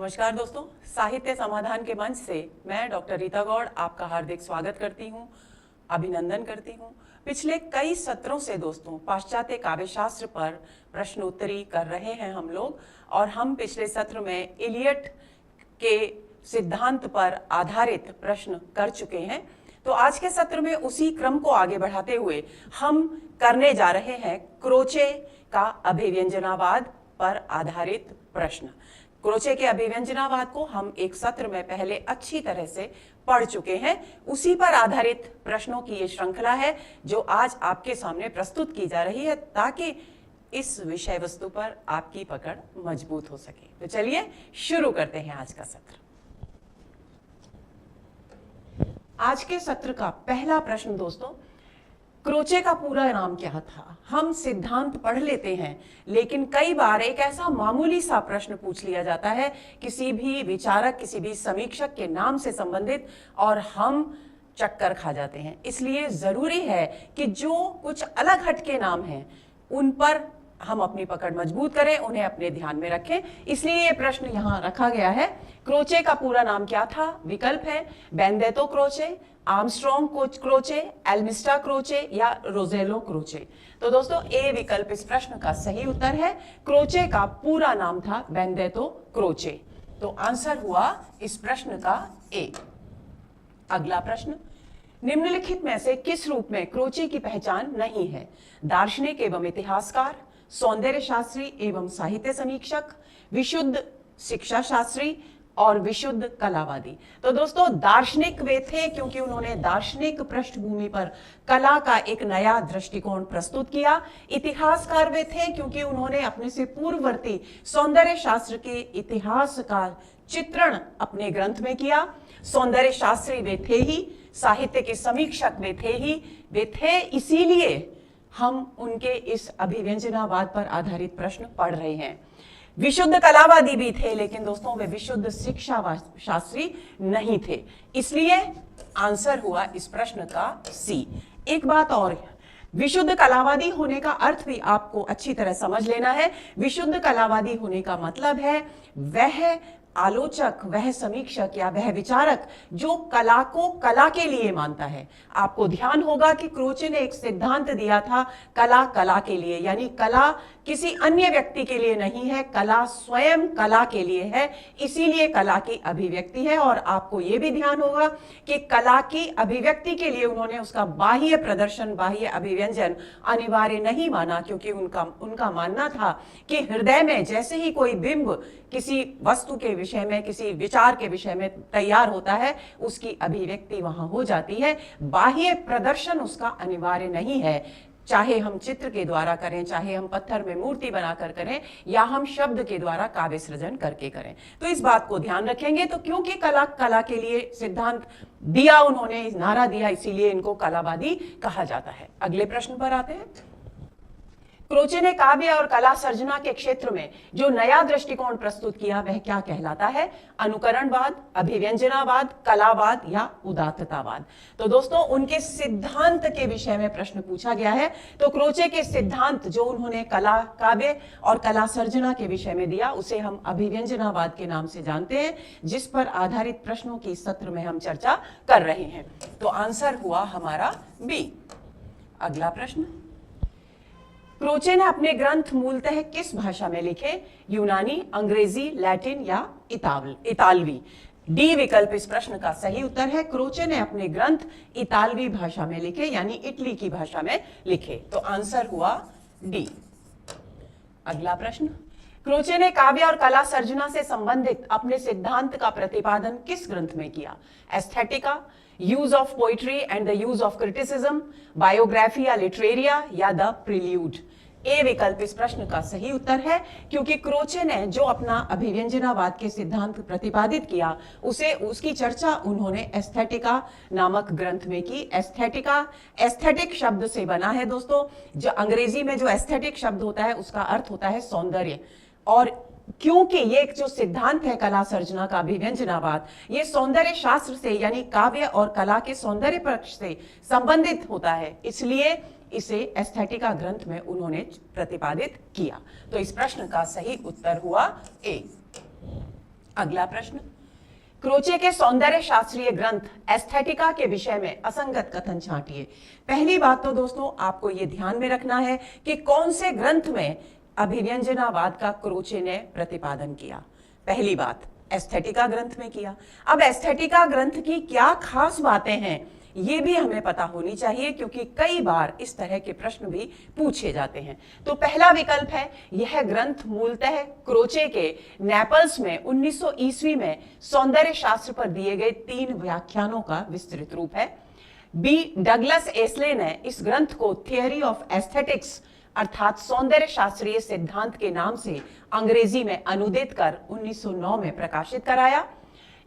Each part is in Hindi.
नमस्कार दोस्तों, साहित्य समाधान के मंच से मैं डॉक्टर रीता गौड़ आपका हार्दिक स्वागत करती हूं, अभिनंदन करती हूं। पिछले कई सत्रों से दोस्तों पाश्चात्य काव्य शास्त्र पर प्रश्नोत्तरी कर रहे हैं हम लोग, और हम पिछले सत्र में इलियट के सिद्धांत पर आधारित प्रश्न कर चुके हैं। तो आज के सत्र में उसी क्रम को आगे बढ़ाते हुए हम करने जा रहे हैं क्रोचे का अभिव्यंजनावाद पर आधारित प्रश्न। क्रोचे के अभिव्यंजनावाद को हम एक सत्र में पहले अच्छी तरह से पढ़ चुके हैं। उसी पर आधारित प्रश्नों की ये श्रृंखला है जो आज आपके सामने प्रस्तुत की जा रही है, ताकि इस विषय वस्तु पर आपकी पकड़ मजबूत हो सके। तो चलिए शुरू करते हैं आज का सत्र। आज के सत्र का पहला प्रश्न दोस्तों, क्रोचे का पूरा नाम क्या था? हम सिद्धांत पढ़ लेते हैं, लेकिन कई बार एक ऐसा मामूली सा प्रश्न पूछ लिया जाता है किसी भी विचारक, किसी भी समीक्षक के नाम से संबंधित, और हम चक्कर खा जाते हैं। इसलिए जरूरी है कि जो कुछ अलग हटके नाम हैं उन पर हम अपनी पकड़ मजबूत करें, उन्हें अपने ध्यान में रखें। इसलिए ये प्रश्न यहां रखा गया है। क्रोचे का पूरा नाम क्या था? विकल्प है बेनेडेत्तो क्रोचे, आर्मस्ट्रॉन्ग क्रोचे, एल्मिस्टा क्रोचे या रोजेलो क्रोचे। तो दोस्तों ए विकल्प इस प्रश्न का सही उत्तर है। क्रोचे का पूरा नाम था बेनेडेत्तो क्रोचे। तो आंसर हुआ इस प्रश्न का ए। अगला प्रश्न, निम्नलिखित में से किस रूप में क्रोचे की पहचान नहीं है? दार्शनिक एवं इतिहासकार, सौंदर्य शास्त्री एवं साहित्य समीक्षक, विशुद्ध शिक्षा शास्त्री और विशुद्ध कलावादी। तो दोस्तों दार्शनिक वे थे क्योंकि उन्होंने दार्शनिक पृष्ठभूमि पर कला का एक नया दृष्टिकोण प्रस्तुत किया। इतिहासकार वे थे क्योंकि उन्होंने अपने से पूर्ववर्ती सौंदर्य शास्त्र के इतिहास का चित्रण अपने ग्रंथ में किया। सौंदर्य शास्त्री वे थे ही, साहित्य के समीक्षक वे थे ही, वे थे इसीलिए हम उनके इस अभिव्यंजनावाद पर आधारित प्रश्न पढ़ रहे हैं। विशुद्ध कलावादी भी थे, लेकिन दोस्तों वे विशुद्ध शिक्षा शास्त्री नहीं थे। इसलिए आंसर हुआ इस प्रश्न का सी। एक बात और, विशुद्ध कलावादी होने का अर्थ भी आपको अच्छी तरह समझ लेना है। विशुद्ध कलावादी होने का मतलब है वह आलोचक, वह समीक्षक या वह विचारक जो कला को कला के लिए मानता है। आपको ध्यान होगा कि क्रोचे ने एक सिद्धांत दिया था कला कला के लिए, यानी कला किसी अन्य व्यक्ति के लिए नहीं है, कला स्वयं कला के लिए है, इसीलिए कला की अभिव्यक्ति है। और आपको यह भी ध्यान होगा कि कला की अभिव्यक्ति के लिए उन्होंने उसका बाह्य प्रदर्शन, बाह्य अभिव्यंजन अनिवार्य नहीं माना, क्योंकि उनका मानना था कि हृदय में जैसे ही कोई बिंब किसी वस्तु के विषय में, किसी विचार के विषय में तैयार होता है, उसकी अभिव्यक्ति वहां हो जाती है। बाह्य प्रदर्शन उसका अनिवार्य नहीं है, चाहे हम चित्र के द्वारा करें, चाहे हम पत्थर में मूर्ति बनाकर करें, या हम शब्द के द्वारा काव्य सृजन करके करें। तो इस बात को ध्यान रखेंगे। तो क्योंकि कला कला के लिए सिद्धांत दिया, उन्होंने नारा दिया, इसीलिए इनको कलावादी कहा जाता है। अगले प्रश्न पर आते हैं। क्रोचे ने काव्य और कला सर्जना के क्षेत्र में जो नया दृष्टिकोण प्रस्तुत किया वह क्या कहलाता है? अनुकरणवाद, अभिव्यंजनावाद, कलावाद या उदात्ततावाद। तो दोस्तों उनके सिद्धांत के विषय में प्रश्न पूछा गया है। तो क्रोचे के सिद्धांत जो उन्होंने कला, काव्य और कला सर्जना के विषय में दिया, उसे हम अभिव्यंजनावाद के नाम से जानते हैं, जिस पर आधारित प्रश्नों की सत्र में हम चर्चा कर रहे हैं। तो आंसर हुआ हमारा बी। अगला प्रश्न, क्रोचे ने अपने ग्रंथ मूलतः किस भाषा में लिखे? यूनानी, अंग्रेजी, लैटिन या इतालवी। डी विकल्प इस प्रश्न का सही उत्तर है। क्रोचे ने अपने ग्रंथ इतालवी भाषा में लिखे, यानी इटली की भाषा में लिखे। तो आंसर हुआ डी। अगला प्रश्न, क्रोचे ने काव्य और कला सर्जना से संबंधित अपने सिद्धांत का प्रतिपादन किस ग्रंथ में किया? Aesthetica, use of poetry and the use of criticism, Biographia Literaria या द प्रिल्यूड। ए विकल्प इस प्रश्न का सही उत्तर है, क्योंकि क्रोचे ने जो अपना अभिव्यंजनावाद के सिद्धांत प्रतिपादित किया, उसकी चर्चा उन्होंने एस्थेटिका नामक ग्रंथ में की। एस्थेटिका एस्थेटिक शब्द से बना है दोस्तों। जो अंग्रेजी में जो एस्थेटिक शब्द होता है उसका अर्थ होता है सौंदर्य, और क्योंकि ये जो सिद्धांत है कला सर्जना का, अभिव्यंजनावाद, ये सौंदर्य शास्त्र से यानी काव्य और कला के सौंदर्य पक्ष से संबंधित होता है, इसलिए इसे एस्थेटिका ग्रंथ में उन्होंने प्रतिपादित किया। तो इस प्रश्न का सही उत्तर हुआ ए। अगला प्रश्न, क्रोचे के सौंदर्य शास्त्रीय ग्रंथ एस्थेटिका के विषय में असंगत कथन छांटिए। पहली बात तो दोस्तों आपको यह ध्यान में रखना है कि कौन से ग्रंथ में अभिव्यंजनावाद का क्रोचे ने प्रतिपादन किया। पहली बात एस्थेटिका ग्रंथ में किया। अब एस्थेटिका ग्रंथ की क्या खास बातें हैं ये भी हमें पता होनी चाहिए, क्योंकि कई बार इस तरह के प्रश्न भी पूछे जाते हैं। तो पहला विकल्प है, यह ग्रंथ मूलतः क्रोचे के नेपल्स में 1900 ईस्वी में सौंदर्य शास्त्र पर दिए गए 3 व्याख्यानों का विस्तृत रूप है। बी, डगलस एस्ले ने इस ग्रंथ को थियरी ऑफ एस्थेटिक्स अर्थात सौंदर्य शास्त्रीय सिद्धांत के नाम से अंग्रेजी में अनुदित कर 1909 में प्रकाशित कराया।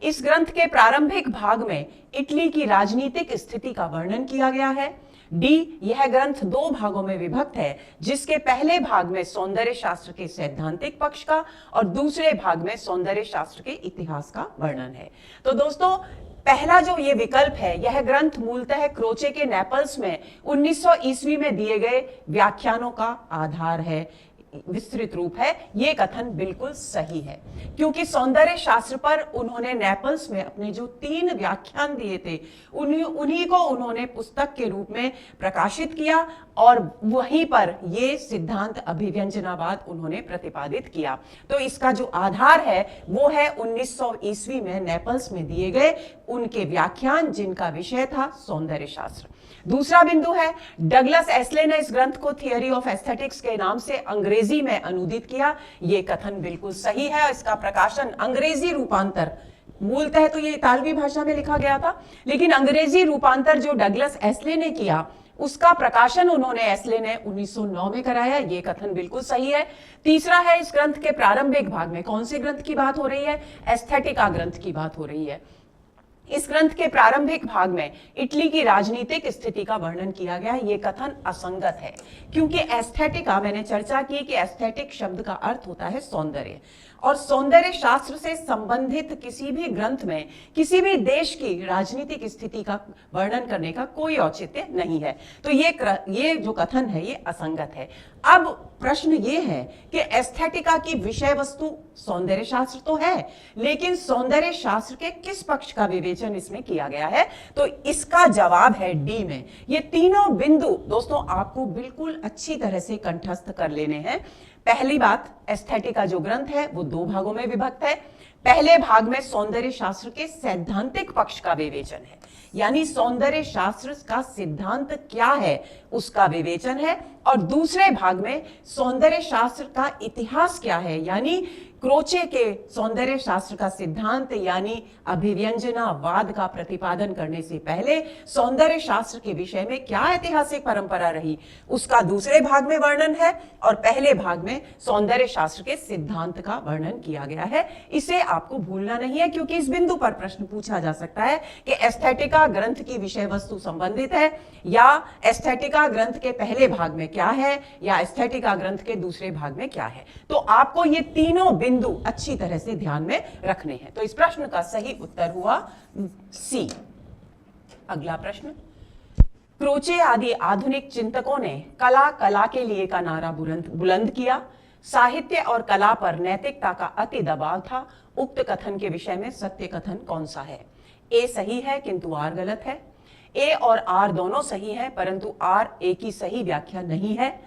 इस ग्रंथ के प्रारंभिक भाग में इटली की राजनीतिक स्थिति का वर्णन किया गया है। डी, यह ग्रंथ 2 भागों में विभक्त है, जिसके पहले भाग में सौंदर्य शास्त्र के सैद्धांतिक पक्ष का और दूसरे भाग में सौंदर्य शास्त्र के इतिहास का वर्णन है। तो दोस्तों पहला जो ये विकल्प है, यह ग्रंथ मूलतः क्रोचे के नेपल्स में 1900 ईस्वी में दिए गए व्याख्यानों का आधार है, विस्तृत रूप है, ये कथन बिल्कुल सही है, क्योंकि सौंदर्य शास्त्र पर उन्होंने नेपल्स में अपने जो 3 व्याख्यान दिए थे उन्हीं को उन्होंने पुस्तक के रूप में प्रकाशित किया और वहीं पर ये सिद्धांत अभिव्यंजनावाद उन्होंने प्रतिपादित किया। तो इसका जो आधार है वो है 1900 ईस्वी में नेपल्स में दिए गए उनके व्याख्यान, जिनका विषय था सौंदर्य शास्त्र। दूसरा बिंदु है, डगलस एस्ले ने इस ग्रंथ को थियरी ऑफ एस्थेटिक्स के नाम से अंग्रेजी में अनुदित किया। यह कथन बिल्कुल सही है। इसका प्रकाशन अंग्रेजी रूपांतर, मूलतः तो ये इतालवी भाषा में लिखा गया था, लेकिन अंग्रेजी रूपांतर जो डगलस एस्ले ने किया उसका प्रकाशन उन्होंने एस्ले ने 1909 में कराया। यह कथन बिल्कुल सही है। तीसरा है, इस ग्रंथ के प्रारंभिक भाग में कौन से ग्रंथ की बात हो रही है? एस्थेटिका ग्रंथ की बात हो रही है। इस ग्रंथ के प्रारंभिक भाग में इटली की राजनीतिक स्थिति का वर्णन किया गया है। यह कथन असंगत है, क्योंकि एस्थेटिका, मैंने चर्चा की कि एस्थेटिक शब्द का अर्थ होता है सौंदर्य, और सौंदर्य शास्त्र से संबंधित किसी भी ग्रंथ में किसी भी देश की राजनीतिक स्थिति का वर्णन करने का कोई औचित्य नहीं है। तो ये जो कथन है ये असंगत है। अब प्रश्न ये है कि एस्थेटिका की विषय वस्तु सौंदर्य शास्त्र तो है, लेकिन सौंदर्य शास्त्र के किस पक्ष का विवेचन इसमें किया गया है? तो इसका जवाब है डी में। ये तीनों बिंदु दोस्तों आपको बिल्कुल अच्छी तरह से कंठस्थ कर लेने हैं। पहली बात, एस्थेटिका जो ग्रंथ है वो 2 भागों में विभक्त है। पहले भाग में सौंदर्य शास्त्र के सैद्धांतिक पक्ष का विवेचन है, यानी सौंदर्य शास्त्र का सिद्धांत क्या है उसका विवेचन है, और दूसरे भाग में सौंदर्य शास्त्र का इतिहास क्या है, यानी क्रोचे के सौंदर्य शास्त्र का सिद्धांत यानी अभिव्यंजनावाद का प्रतिपादन करने से पहले सौंदर्य शास्त्र के विषय में क्या ऐतिहासिक परंपरा रही उसका दूसरे भाग में वर्णन है, और पहले भाग में सौंदर्य शास्त्र के सिद्धांत का वर्णन किया गया है। इसे आपको भूलना नहीं है, क्योंकि इस बिंदु पर प्रश्न पूछा जा सकता है कि एस्थेटिका ग्रंथ की विषय वस्तु संबंधित है या एस्थेटिका ग्रंथ के पहले भाग में क्या है या एस्थेटिका ग्रंथ के दूसरे भाग में क्या है। तो आपको ये तीनों बिंदु अच्छी तरह से ध्यान में रखने हैं। तो इस प्रश्न का सही उत्तर हुआ सी। अगला प्रश्न, क्रोचे आदि आधुनिक चिंतकों ने कला कला के लिए का नारा बुलंद किया। साहित्य और कला पर नैतिकता का अति दबाव था। उक्त कथन के विषय में सत्य कथन कौन सा है? ए सही है किंतु आर गलत है। ए और आर दोनों सही है, परंतु आर ए की सही व्याख्या नहीं है।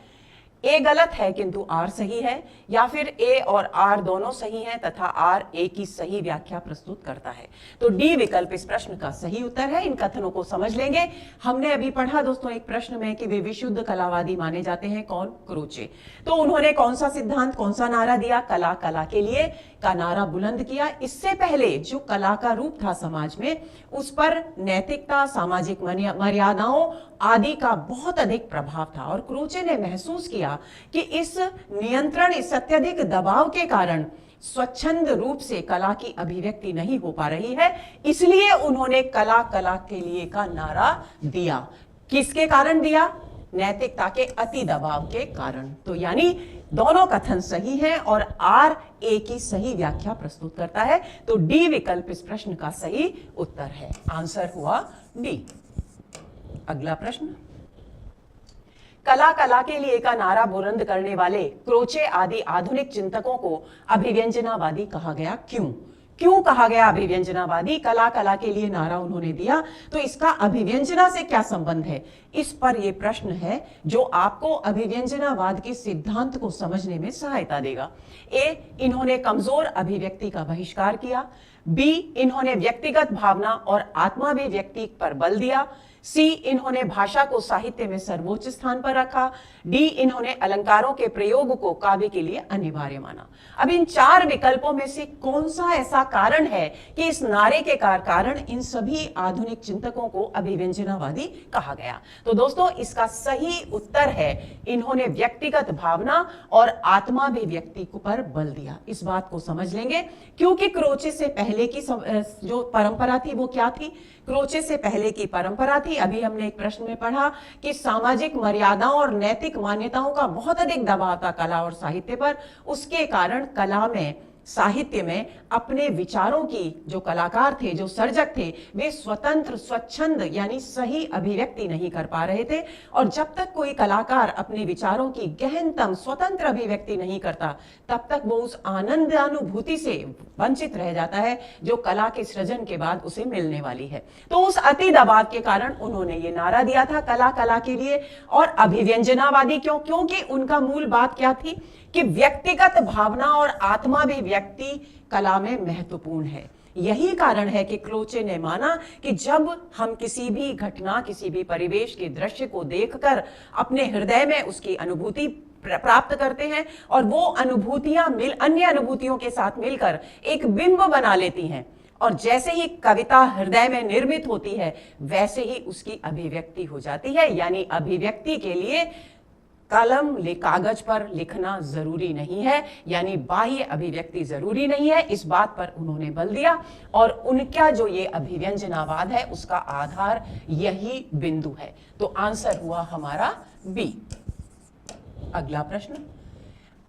ए गलत है किंतु आर सही है, या फिर ए और आर दोनों सही हैं तथा आर ए की सही व्याख्या प्रस्तुत करता है। तो डी विकल्प इस प्रश्न का सही उत्तर है। इन कथनों को समझ लेंगे। हमने अभी पढ़ा दोस्तों एक प्रश्न में कि वे विशुद्ध कलावादी माने जाते हैं। कौन? क्रोचे। तो उन्होंने कौन सा सिद्धांत, कौन सा नारा दिया? कला कला के लिए का नारा बुलंद किया। इससे पहले जो कला का रूप था समाज में, उस पर नैतिकता, सामाजिक मर्यादाओं आदि का बहुत अधिक प्रभाव था, और क्रोचे ने महसूस किया कि इस नियंत्रण, इस अत्यधिक दबाव के कारण स्वच्छंद रूप से कला की अभिव्यक्ति नहीं हो पा रही है। इसलिए उन्होंने कला कला के लिए का नारा दिया। किसके कारण दिया? नैतिकता के अति दबाव के कारण। तो यानी दोनों कथन सही हैं और आर ए की सही व्याख्या प्रस्तुत करता है। तो डी विकल्प इस प्रश्न का सही उत्तर है। आंसर हुआ डी। अगला प्रश्न, कला कला के लिए का नारा बुलंद करने वाले क्रोचे आदि आधुनिक चिंतकों को अभिव्यंजनावादी कहा गया। क्यों? क्यों कहा गया अभिव्यंजनावादी? कला कला के लिए नारा उन्होंने दिया, तो इसका अभिव्यंजना से क्या संबंध है? इस पर यह प्रश्न है जो आपको अभिव्यंजनावाद के सिद्धांत को समझने में सहायता देगा। ए, इन्होंने कमजोर अभिव्यक्ति का बहिष्कार किया। बी, इन्होंने व्यक्तिगत भावना और आत्माभिव्यक्ति पर बल दिया। सी, इन्होंने भाषा को साहित्य में सर्वोच्च स्थान पर रखा। डी, इन्होंने अलंकारों के प्रयोग को काव्य के लिए अनिवार्य माना। अब इन चार विकल्पों में से कौन सा ऐसा कारण है कि इस नारे के कारण इन सभी आधुनिक चिंतकों को अभिव्यंजनावादी कहा गया? तो दोस्तों, इसका सही उत्तर है इन्होंने व्यक्तिगत भावना और आत्माभिव्यक्ति पर बल दिया। इस बात को समझ लेंगे क्योंकि क्रोचे से पहले की जो परंपरा थी वो क्या थी? क्रोचे से पहले की परंपरा थी, अभी हमने एक प्रश्न में पढ़ा कि सामाजिक मर्यादाओं और नैतिक मान्यताओं का बहुत अधिक दबाव था कला और साहित्य पर। उसके कारण कला में, साहित्य में अपने विचारों की, जो कलाकार थे, जो सर्जक थे, वे स्वतंत्र, स्वच्छंद यानी सही अभिव्यक्ति नहीं कर पा रहे थे। और जब तक कोई कलाकार अपने विचारों की गहनतम स्वतंत्र अभिव्यक्ति नहीं करता, तब तक वो उस आनंदानुभूति से वंचित रह जाता है जो कला के सृजन के बाद उसे मिलने वाली है। तो उस अति दबाव के कारण उन्होंने ये नारा दिया था कला कला के लिए। और अभिव्यंजनावादी क्यों? क्योंकि उनका मूल बात क्या थी कि व्यक्तिगत भावना और आत्माभिव्यक्ति कला में महत्वपूर्ण है। यही कारण है कि क्रोचे ने माना कि जब हम किसी भी घटना, किसी भी परिवेश के दृश्य को देखकर अपने हृदय में उसकी अनुभूति प्राप्त करते हैं और वो अनुभूतियां अन्य अनुभूतियों के साथ मिलकर एक बिंब बना लेती हैं, और जैसे ही कविता हृदय में निर्मित होती है वैसे ही उसकी अभिव्यक्ति हो जाती है। यानी अभिव्यक्ति के लिए कलम कागज पर लिखना जरूरी नहीं है, यानी बाह्य अभिव्यक्ति जरूरी नहीं है। इस बात पर उन्होंने बल दिया और उनका जो ये अभिव्यंजनावाद है उसका आधार यही बिंदु है। तो आंसर हुआ हमारा बी। अगला प्रश्न,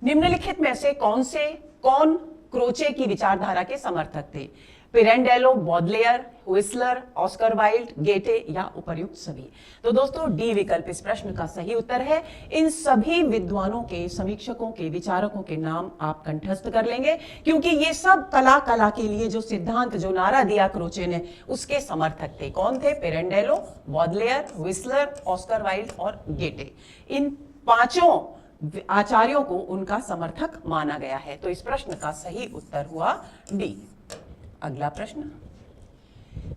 निम्नलिखित में से कौन क्रोचे की विचारधारा के समर्थक थे? पिरेंडेलो, बॉडलेयर, व्हिसलर, ऑस्कर वाइल्ड, गेटे या उपर्युक्त सभी? तो दोस्तों, डी विकल्प इस प्रश्न का सही उत्तर है। इन सभी विद्वानों के, समीक्षकों के, विचारकों के नाम आप कंठस्थ कर लेंगे क्योंकि ये सब कला कला के लिए जो सिद्धांत, जो नारा दिया क्रोचे ने, उसके समर्थक थे। कौन थे? पिरेंडेलो, बॉडलेयर, व्हिसलर, ऑस्कर वाइल्ड और गेटे। इन पांचों आचार्यों को उनका समर्थक माना गया है। तो इस प्रश्न का सही उत्तर हुआ डी। अगला प्रश्न,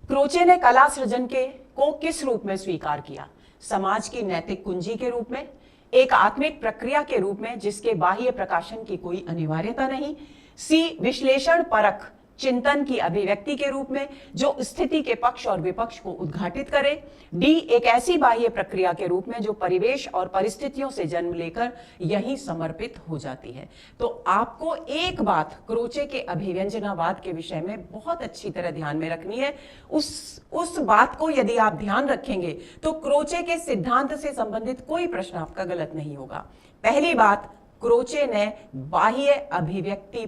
क्रोचे ने कला सृजन को किस रूप में स्वीकार किया? समाज की नैतिक कुंजी के रूप में, एक आत्मिक प्रक्रिया के रूप में जिसके बाह्य प्रकाशन की कोई अनिवार्यता नहीं, सी, विश्लेषण परक चिंतन की अभिव्यक्ति के रूप में जो स्थिति के पक्ष और विपक्ष को उद्घाटित करे, डी, एक ऐसी बाह्य प्रक्रिया के रूप में जो परिवेश और परिस्थितियों से जन्म लेकर यहीं समर्पित हो जाती है। तो आपको एक बात क्रोचे के अभिव्यंजनावाद के विषय में बहुत अच्छी तरह ध्यान में रखनी है। उस बात को यदि आप ध्यान रखेंगे तो क्रोचे के सिद्धांत से संबंधित कोई प्रश्न आपका गलत नहीं होगा। पहली बात, क्रोचे ने बाह्य अभिव्यक्ति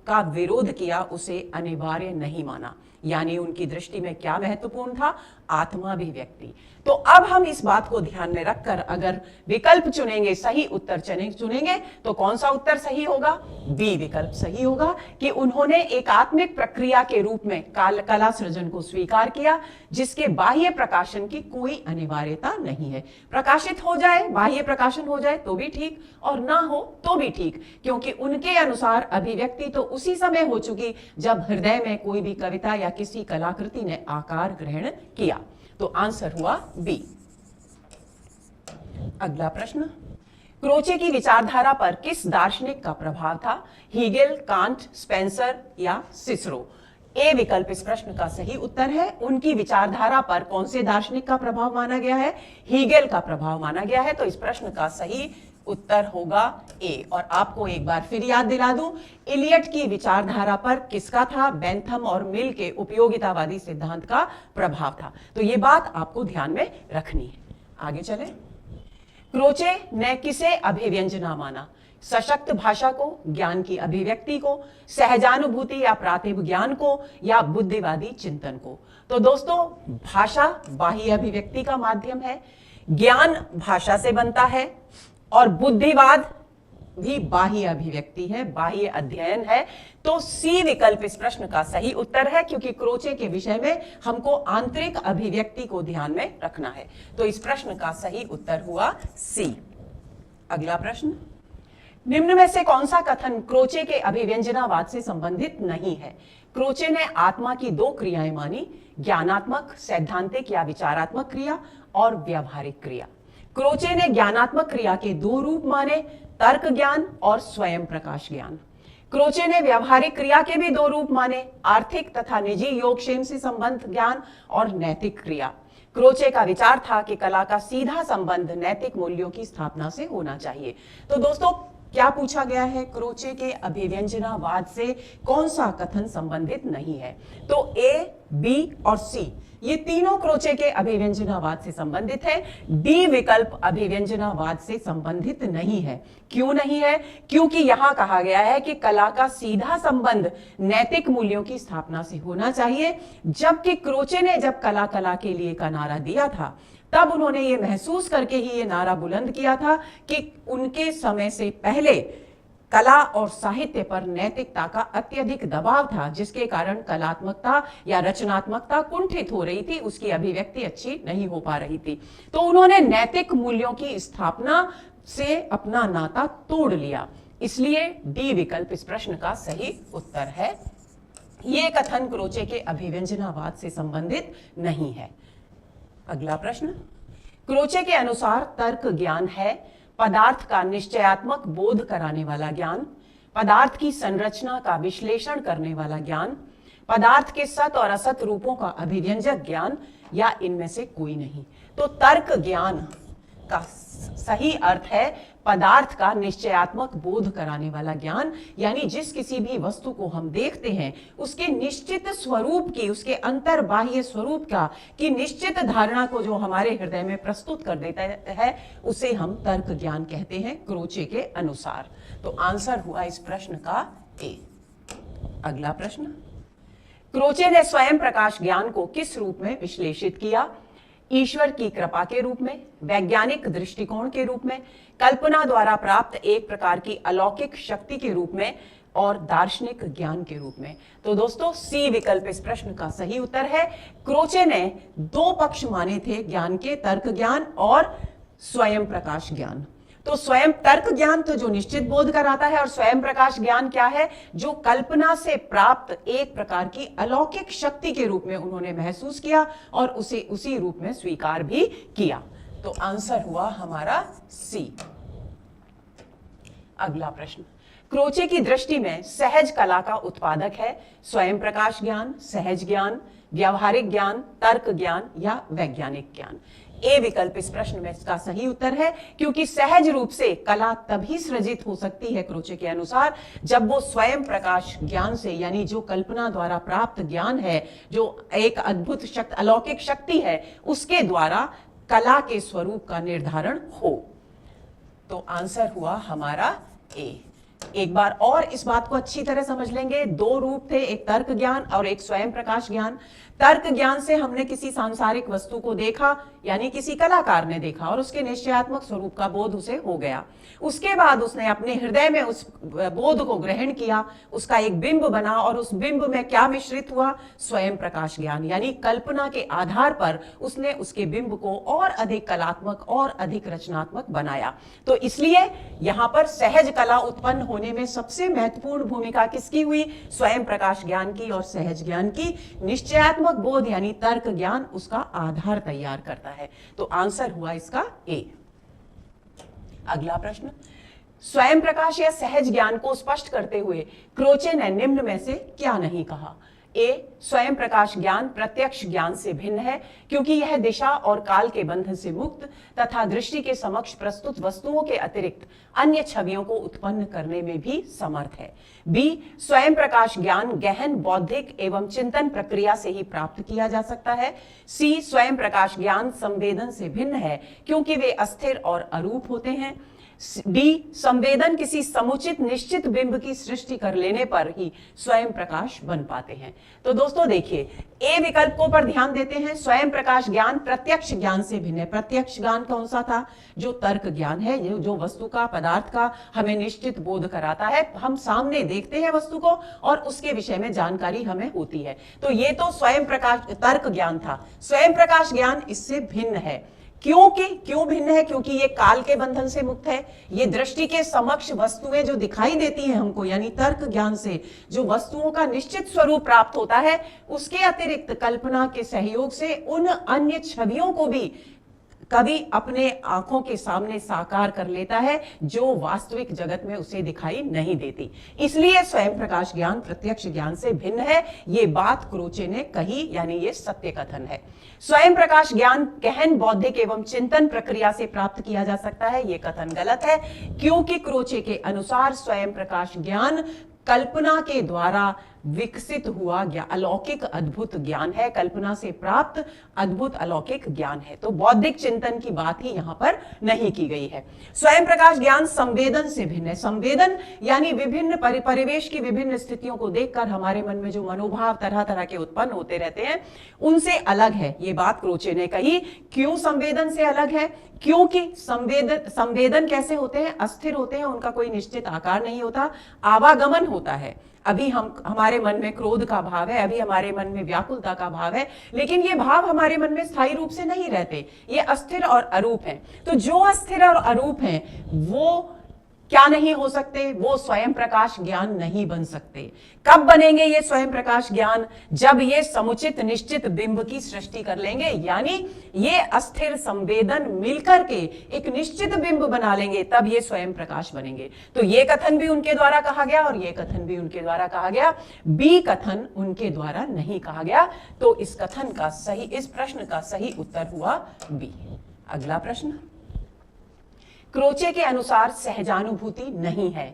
का विरोध किया, उसे अनिवार्य नहीं माना। यानी उनकी दृष्टि में क्या महत्वपूर्ण था? आत्माभिव्यक्ति। तो अब हम इस बात को ध्यान में रखकर अगर विकल्प चुनेंगे, सही उत्तर चुनेंगे, तो कौन सा उत्तर सही होगा? बी विकल्प सही होगा कि उन्होंने एकात्मिक प्रक्रिया के रूप में कला सृजन को स्वीकार किया जिसके बाह्य प्रकाशन की कोई अनिवार्यता नहीं है। प्रकाशित हो जाए, बाह्य प्रकाशन हो जाए तो भी ठीक, और ना हो तो भी ठीक, क्योंकि उनके अनुसार अभिव्यक्ति तो उसी समय हो चुकी जब हृदय में कोई भी कविता या किसी कलाकृति ने आकार ग्रहण किया। तो आंसर हुआ बी। अगला प्रश्न, क्रोचे की विचारधारा पर किस दार्शनिक का प्रभाव था? हीगेल, कांट, स्पेंसर या सिसरो? ए विकल्प इस प्रश्न का सही उत्तर है। उनकी विचारधारा पर कौन से दार्शनिक का प्रभाव माना गया है? हीगेल का प्रभाव माना गया है। तो इस प्रश्न का सही उत्तर होगा ए। और आपको एक बार फिर याद दिला दूं, इलियट की विचारधारा पर किसका था? बेंथम और मिल के उपयोगितावादी सिद्धांत का प्रभाव था। तो ये बात आपको ध्यान में रखनी है। आगे चले, क्रोचे ने किसे अभिव्यंजना माना? सशक्त भाषा को, ज्ञान की अभिव्यक्ति को, सहजानुभूति या प्रातिभ ज्ञान को, या बुद्धिवादी चिंतन को? तो दोस्तों, भाषा बाह्य अभिव्यक्ति का माध्यम है, ज्ञान भाषा से बनता है, और बुद्धिवाद भी बाह्य अभिव्यक्ति है, बाह्य अध्ययन है। तो सी विकल्प इस प्रश्न का सही उत्तर है, क्योंकि क्रोचे के विषय में हमको आंतरिक अभिव्यक्ति को ध्यान में रखना है। तो इस प्रश्न का सही उत्तर हुआ सी। अगला प्रश्न, निम्न में से कौन सा कथन क्रोचे के अभिव्यंजनावाद से संबंधित नहीं है? क्रोचे ने आत्मा की दो क्रियाएं मानी, ज्ञानात्मक, सैद्धांतिक या विचारात्मक क्रिया और व्यावहारिक क्रिया। क्रोचे ने ज्ञानात्मक क्रिया के दो रूप माने, तर्क ज्ञान और स्वयं प्रकाश ज्ञान। क्रोचे ने व्यावहारिक क्रिया के भी दो रूप माने, आर्थिक तथा निजी योगक्षेम से संबंध ज्ञान और नैतिक क्रिया। क्रोचे का विचार था कि कला का सीधा संबंध नैतिक मूल्यों की स्थापना से होना चाहिए। तो दोस्तों, क्या पूछा गया है? क्रोचे के अभिव्यंजनावाद से कौन सा कथन संबंधित नहीं है? तो ए, बी और सी ये तीनों क्रोचे के अभिव्यंजनावाद से संबंधित है। डी विकल्प अभिव्यंजनावाद से संबंधित नहीं है। क्यों नहीं है? क्योंकि यहां कहा गया है कि कला का सीधा संबंध नैतिक मूल्यों की स्थापना से होना चाहिए, जबकि क्रोचे ने जब कला कला के लिए का नारा दिया था, तब उन्होंने ये महसूस करके ही ये नारा बुलंद किया था कि उनके समय से पहले कला और साहित्य पर नैतिकता का अत्यधिक दबाव था, जिसके कारण कलात्मकता या रचनात्मकता कुंठित हो रही थी, उसकी अभिव्यक्ति अच्छी नहीं हो पा रही थी। तो उन्होंने नैतिक मूल्यों की स्थापना से अपना नाता तोड़ लिया। इसलिए डी विकल्प इस प्रश्न का सही उत्तर है। यह कथन क्रोचे के अभिव्यंजनावाद से संबंधित नहीं है। अगला प्रश्न, क्रोचे के अनुसार तर्क ज्ञान है पदार्थ का निश्चयात्मक बोध कराने वाला ज्ञान, पदार्थ की संरचना का विश्लेषण करने वाला ज्ञान, पदार्थ के सत और असत रूपों का अभिव्यंजक ज्ञान, या इनमें से कोई नहीं। तो तर्क ज्ञान का सही अर्थ है पदार्थ का निश्चयात्मक बोध कराने वाला ज्ञान, यानी जिस किसी भी वस्तु को हम देखते हैं उसके निश्चित स्वरूप की, उसके अंतर्बाह्य स्वरूप का की निश्चित धारणा को जो हमारे हृदय में प्रस्तुत कर देता है, उसे हम तर्क ज्ञान कहते हैं क्रोचे के अनुसार। तो आंसर हुआ इस प्रश्न का ए। अगला प्रश्न, क्रोचे ने स्वयं प्रकाश ज्ञान को किस रूप में विश्लेषित किया? ईश्वर की कृपा के रूप में, वैज्ञानिक दृष्टिकोण के रूप में, कल्पना द्वारा प्राप्त एक प्रकार की अलौकिक शक्ति के रूप में, और दार्शनिक ज्ञान के रूप में। तो दोस्तों, सी विकल्प इस प्रश्न का सही उत्तर है। क्रोचे ने दो पक्ष माने थे ज्ञान के, तर्क ज्ञान और स्वयं प्रकाश ज्ञान। तो स्वयं तर्क ज्ञान तो जो निश्चित बोध कराता है, और स्वयं प्रकाश ज्ञान क्या है? जो कल्पना से प्राप्त एक प्रकार की अलौकिक शक्ति के रूप में उन्होंने महसूस किया और उसे उसी रूप में स्वीकार भी किया। तो आंसर हुआ हमारा सी। अगला प्रश्न, क्रोचे की दृष्टि में सहज कला का उत्पादक है स्वयं प्रकाश ज्ञान, सहज ज्ञान, व्यावहारिक ज्ञान, तर्क ज्ञान या वैज्ञानिक ज्ञान? ए विकल्प इस प्रश्न में इसका सही उत्तर है, क्योंकि सहज रूप से कला तभी सृजित हो सकती है क्रोचे के अनुसार जब वो स्वयं प्रकाश ज्ञान से, यानी जो कल्पना द्वारा प्राप्त ज्ञान है, जो एक अद्भुत शक्ति, अलौकिक शक्ति है, उसके द्वारा कला के स्वरूप का निर्धारण हो। तो आंसर हुआ हमारा ए। एक बार और इस बात को अच्छी तरह समझ लेंगे। दो रूप थे, एक तर्क ज्ञान और एक स्वयं प्रकाश ज्ञान। तर्क ज्ञान से हमने किसी सांसारिक वस्तु को देखा, यानी किसी कलाकार ने देखा और उसके निश्चयात्मक स्वरूप का बोध उसे हो गया। उसके बाद उसने अपने हृदय में उस बोध को ग्रहण किया, उसका एक बिंब बना और उस बिंब में क्या मिश्रित हुआ? स्वयं प्रकाश ज्ञान, यानी कल्पना के आधार पर उसने उसके बिंब को और अधिक कलात्मक और अधिक रचनात्मक बनाया। तो इसलिए यहां पर सहज कला उत्पन्न होने में सबसे महत्वपूर्ण भूमिका किसकी हुई? स्वयं प्रकाश ज्ञान की और सहज ज्ञान की। निश्चयात्मक बोध यानी तर्क ज्ञान उसका आधार तैयार करता है। तो आंसर हुआ इसका ए। अगला प्रश्न, स्वयं प्रकाश या सहज ज्ञान को स्पष्ट करते हुए क्रोचे ने निम्न में से क्या नहीं कहा? ए, स्वयं प्रकाश ज्ञान प्रत्यक्ष ज्ञान से भिन्न है क्योंकि यह दिशा और काल के बंधन से मुक्त तथा दृष्टि के समक्ष प्रस्तुत वस्तुओं के अतिरिक्त अन्य छवियों को उत्पन्न करने में भी समर्थ है। बी, स्वयं प्रकाश ज्ञान गहन बौद्धिक एवं चिंतन प्रक्रिया से ही प्राप्त किया जा सकता है। सी, स्वयं प्रकाश ज्ञान संवेदन से भिन्न है क्योंकि वे अस्थिर और अरूप होते हैं। डी, संवेदन किसी समुचित निश्चित बिंब की सृष्टि कर लेने पर ही स्वयं प्रकाश बन पाते हैं। तो दोस्तों देखिए, ए विकल्पों पर ध्यान देते हैं। स्वयं प्रकाश ज्ञान प्रत्यक्ष ज्ञान से भिन्न है। प्रत्यक्ष ज्ञान कौन सा था? जो तर्क ज्ञान है, जो वस्तु का, पदार्थ का हमें निश्चित बोध कराता है। हम सामने देखते हैं वस्तु को और उसके विषय में जानकारी हमें होती है। तो ये तो स्वयं प्रकाश तर्क ज्ञान था। स्वयं प्रकाश ज्ञान इससे भिन्न है। क्यों भिन्न है? क्योंकि ये काल के बंधन से मुक्त है। ये दृष्टि के समक्ष वस्तुएं जो दिखाई देती हैं हमको, यानी तर्क ज्ञान से जो वस्तुओं का निश्चित स्वरूप प्राप्त होता है, उसके अतिरिक्त कल्पना के सहयोग से उन अन्य छवियों को भी कभी अपने आंखों के सामने साकार कर लेता है जो वास्तविक जगत में उसे दिखाई नहीं देती। इसलिए स्वयं प्रकाश ज्ञान प्रत्यक्ष ज्ञान से भिन्न है। ये बात क्रोचे ने कही, यानी ये सत्य कथन है। स्वयं प्रकाश ज्ञान गहन बौद्धिक एवं चिंतन प्रक्रिया से प्राप्त किया जा सकता है, ये कथन गलत है, क्योंकि क्रोचे के अनुसार स्वयं प्रकाश ज्ञान कल्पना के द्वारा विकसित हुआ अलौकिक अद्भुत ज्ञान है। कल्पना से प्राप्त अद्भुत अलौकिक ज्ञान है। तो बौद्धिक चिंतन की बात ही यहां पर नहीं की गई है। स्वयं प्रकाश ज्ञान संवेदन से भिन्न है। संवेदन यानी विभिन्न परिवेश की विभिन्न स्थितियों को देखकर हमारे मन में जो मनोभाव तरह तरह के उत्पन्न होते रहते हैं, उनसे अलग है। ये बात क्रोचे ने कही। क्यों संवेदन से अलग है? क्योंकि संवेदन कैसे होते हैं? अस्थिर होते हैं, उनका कोई निश्चित आकार नहीं होता, आवागमन होता है। अभी हमारे मन में क्रोध का भाव है, अभी हमारे मन में व्याकुलता का भाव है, लेकिन ये भाव हमारे मन में स्थायी रूप से नहीं रहते, ये अस्थिर और अरूप हैं। तो जो अस्थिर और अरूप हैं वो क्या नहीं हो सकते? वो स्वयं प्रकाश ज्ञान नहीं बन सकते। कब बनेंगे ये स्वयं प्रकाश ज्ञान? जब ये समुचित निश्चित बिंब की सृष्टि कर लेंगे, यानी ये अस्थिर संवेदन मिलकर के एक निश्चित बिंब बना लेंगे, तब ये स्वयं प्रकाश बनेंगे। तो ये कथन भी उनके द्वारा कहा गया और ये कथन भी उनके द्वारा कहा गया। बी कथन उनके द्वारा नहीं कहा गया। तो इस कथन का सही, इस प्रश्न का सही उत्तर हुआ बी। अगला प्रश्न, क्रोचे के अनुसार सहजानुभूति नहीं है।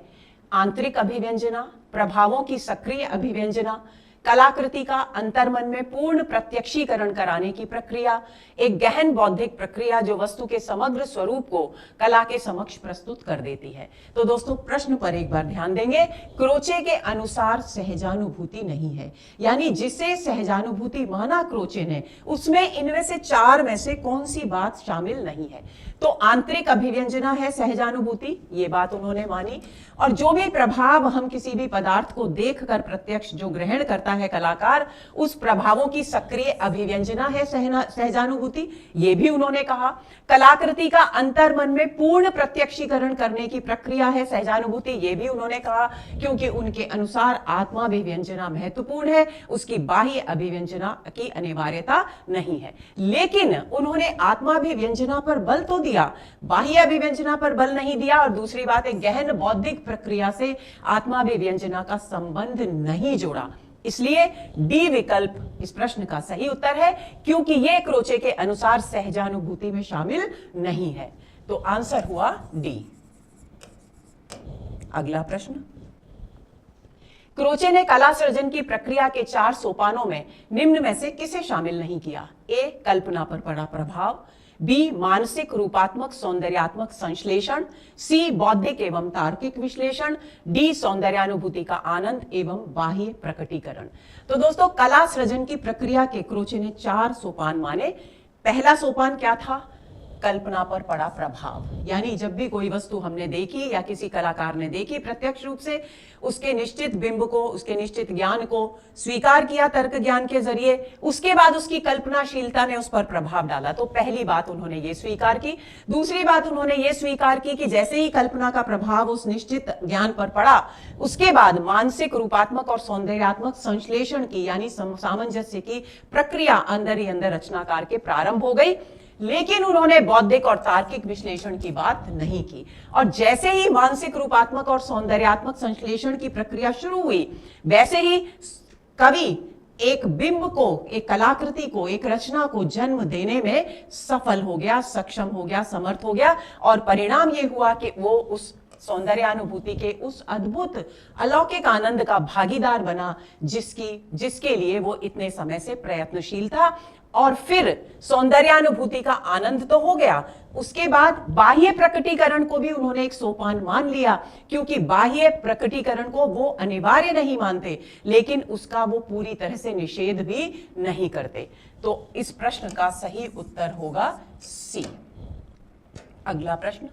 आंतरिक अभिव्यंजना, प्रभावों की सक्रिय अभिव्यंजना, कलाकृति का अंतर्मन में पूर्ण प्रत्यक्षीकरण कराने की प्रक्रिया, एक गहन बौद्धिक प्रक्रिया जो वस्तु के समग्र स्वरूप को कला के समक्ष प्रस्तुत कर देती है। तो दोस्तों प्रश्न पर एक बार ध्यान देंगे। क्रोचे के अनुसार सहजानुभूति नहीं है, यानी जिसे सहजानुभूति माना क्रोचे ने, उसमें इनमें से चार में से कौन सी बात शामिल नहीं है? तो आंतरिक अभिव्यंजना है सहजानुभूति, ये बात उन्होंने मानी। और जो भी प्रभाव हम किसी भी पदार्थ को देखकर प्रत्यक्ष जो ग्रहण करता है कलाकार, उस प्रभावों की सक्रिय अभिव्यंजना है सहजानुभूति, ये भी उन्होंने कहा। कलाकृति का अंतर्मन में पूर्ण प्रत्यक्षीकरण करने की प्रक्रिया है सहजानुभूति, ये भी उन्होंने कहा, क्योंकि उनके अनुसार आत्माभिव्यंजना महत्वपूर्ण है, उसकी बाह्य अभिव्यंजना की अनिवार्यता नहीं है। लेकिन उन्होंने आत्माभिव्यंजना पर बल तो दिया, बाह्य अभिव्यंजना पर बल नहीं दिया। और दूसरी बात, एक गहन बौद्धिक प्रक्रिया से आत्माभिव्यंजना का संबंध नहीं जोड़ा। इसलिए डी विकल्प इस प्रश्न का सही उत्तर है, क्योंकि यह क्रोचे के अनुसार सहजानुभूति में शामिल नहीं है। तो आंसर हुआ डी। अगला प्रश्न, क्रोचे ने कला सृजन की प्रक्रिया के 4 सोपानों में निम्न में से किसे शामिल नहीं किया? ए, कल्पना पर पड़ा प्रभाव, बी, मानसिक रूपात्मक सौंदर्यात्मक संश्लेषण, सी, बौद्धिक एवं तार्किक विश्लेषण, डी, सौंदर्यानुभूति का आनंद एवं बाह्य प्रकटीकरण। तो दोस्तों कला सृजन की प्रक्रिया के क्रोचे ने 4 सोपान माने। पहला सोपान क्या था? कल्पना पर पड़ा प्रभाव, यानी जब भी कोई वस्तु हमने देखी या किसी कलाकार ने देखी प्रत्यक्ष रूप से, उसके निश्चित बिंब को, उसके निश्चित ज्ञान को स्वीकार किया तर्क ज्ञान के जरिए, उसके बाद उसकी कल्पनाशीलता ने उस पर प्रभाव डाला। तो पहली बात उन्होंने ये स्वीकार की। दूसरी बात उन्होंने ये स्वीकार की कि जैसे ही कल्पना का प्रभाव उस निश्चित ज्ञान पर पड़ा, उसके बाद मानसिक रूपात्मक और सौंदर्यात्मक संश्लेषण की, यानी सामंजस्य की प्रक्रिया अंदर ही अंदर रचनाकार के प्रारंभ हो गई। लेकिन उन्होंने बौद्धिक और तार्किक विश्लेषण की बात नहीं की। और जैसे ही मानसिक रूपात्मक और सौंदर्यात्मक संश्लेषण की प्रक्रिया शुरू हुई, वैसे ही कवि एक बिंब को, एक कलाकृति को, एक रचना को जन्म देने में सफल हो गया, सक्षम हो गया, समर्थ हो गया। और परिणाम यह हुआ कि वो उस सौंदर्यानुभूति के उस अद्भुत अलौकिक आनंद का भागीदार बना, जिसके लिए वो इतने समय से प्रयत्नशील था। और फिर सौंदर्यानुभूति का आनंद तो हो गया, उसके बाद बाह्य प्रकटीकरण को भी उन्होंने एक सोपान मान लिया, क्योंकि बाह्य प्रकटीकरण को वो अनिवार्य नहीं मानते, लेकिन उसका वो पूरी तरह से निषेध भी नहीं करते। तो इस प्रश्न का सही उत्तर होगा सी। अगला प्रश्न,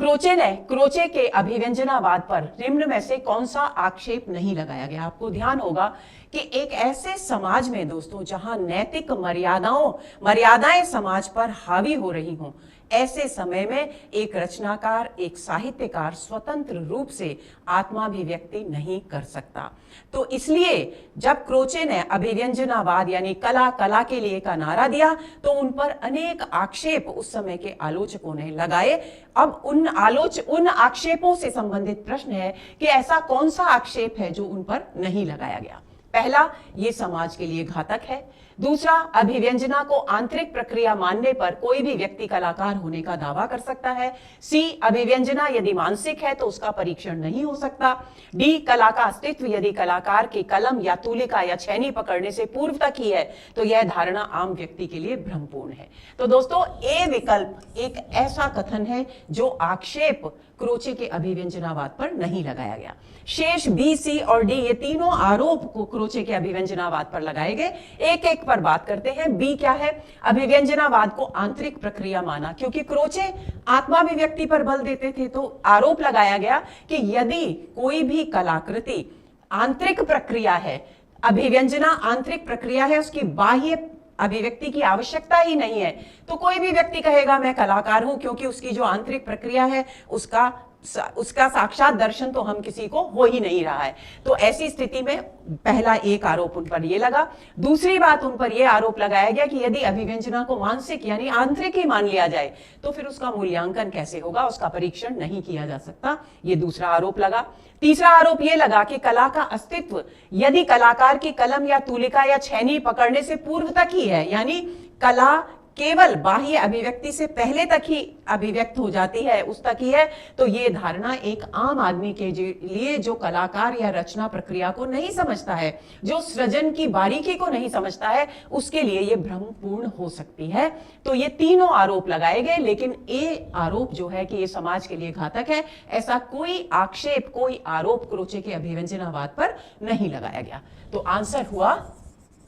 क्रोचे के अभिव्यंजनावाद पर निम्न में से कौन सा आक्षेप नहीं लगाया गया। आपको ध्यान होगा कि एक ऐसे समाज में दोस्तों जहां नैतिक मर्यादाएं समाज पर हावी हो रही हों, ऐसे समय में एक रचनाकार, एक साहित्यकार स्वतंत्र रूप से आत्माभिव्यक्ति नहीं कर सकता। तो इसलिए जब क्रोचे ने अभिव्यंजनावाद यानी कला के लिए का नारा दिया, तो उन पर अनेक आक्षेप उस समय के आलोचकों ने लगाए। अब उन आक्षेपों से संबंधित प्रश्न है कि ऐसा कौन सा आक्षेप है जो उन पर नहीं लगाया गया। पहला, ये समाज के लिए घातक है। दूसरा, अभिव्यंजना को आंतरिक प्रक्रिया मानने पर कोई भी व्यक्ति कलाकार होने का दावा कर सकता है। सी, अभिव्यंजना यदि मानसिक है तो उसका परीक्षण नहीं हो सकता। डी, कला का अस्तित्व यदि कलाकार के कलम या तूलिका या छैनी पकड़ने से पूर्व तक ही है तो यह धारणा आम व्यक्ति के लिए भ्रमपूर्ण है। तो दोस्तों, ए विकल्प एक ऐसा कथन है जो आक्षेप क्रोचे के अभिव्यंजनावाद पर नहीं लगाया गया। शेष बी, सी और डी ये तीनों आरोप को क्रोचे के अभिव्यंजनावाद पर लगाए गए। एक एक पर बात करते हैं। बी क्या है? अभिव्यंजनावाद को आंतरिक प्रक्रिया माना, क्योंकि क्रोचे आत्माभिव्यक्ति पर बल देते थे, तो आरोप लगाया गया कि यदि कोई भी कलाकृति आंतरिक प्रक्रिया है, अभिव्यंजना आंतरिक प्रक्रिया है, उसकी बाह्य अभिव्यक्ति की आवश्यकता ही नहीं है, तो कोई भी व्यक्ति कहेगा मैं कलाकार हूं, क्योंकि उसकी जो आंतरिक प्रक्रिया है उसका साक्षात दर्शन तो हम किसी को हो ही नहीं रहा है। तो ऐसी स्थिति में पहला एक आरोप उन पर यह लगा। दूसरी बात, उन पर यह आरोप लगाया गया कि यदि अभिव्यंजना को मानसिक यानी आंतरिक ही मान लिया जाए तो फिर उसका मूल्यांकन कैसे होगा, उसका परीक्षण नहीं किया जा सकता। यह दूसरा आरोप लगा। तीसरा आरोप यह लगा कि कला का अस्तित्व यदि कलाकार की कलम या तूलिका या छैनी पकड़ने से पूर्व तक ही है, यानी कला केवल बाह्य अभिव्यक्ति से पहले तक ही अभिव्यक्त हो जाती है, उस तक ही है, तो यह धारणा एक आम आदमी के लिए जो कलाकार या रचना प्रक्रिया को नहीं समझता है, जो सृजन की बारीकी को नहीं समझता है, उसके लिए यह भ्रमपूर्ण हो सकती है। तो ये तीनों आरोप लगाए गए, लेकिन ए आरोप जो है कि यह समाज के लिए घातक है, ऐसा कोई आक्षेप, कोई आरोप क्रोचे के अभिव्यंजनावाद पर नहीं लगाया गया। तो आंसर हुआ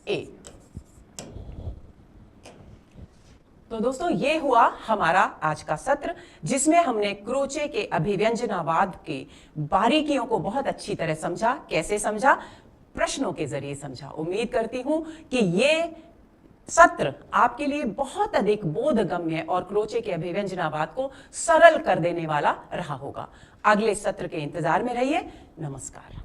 ए। तो दोस्तों, ये हुआ हमारा आज का सत्र, जिसमें हमने क्रोचे के अभिव्यंजनावाद के बारीकियों को बहुत अच्छी तरह समझा। कैसे समझा? प्रश्नों के जरिए समझा। उम्मीद करती हूं कि ये सत्र आपके लिए बहुत अधिक बोधगम्य और क्रोचे के अभिव्यंजनावाद को सरल कर देने वाला रहा होगा। अगले सत्र के इंतजार में रहिए। नमस्कार।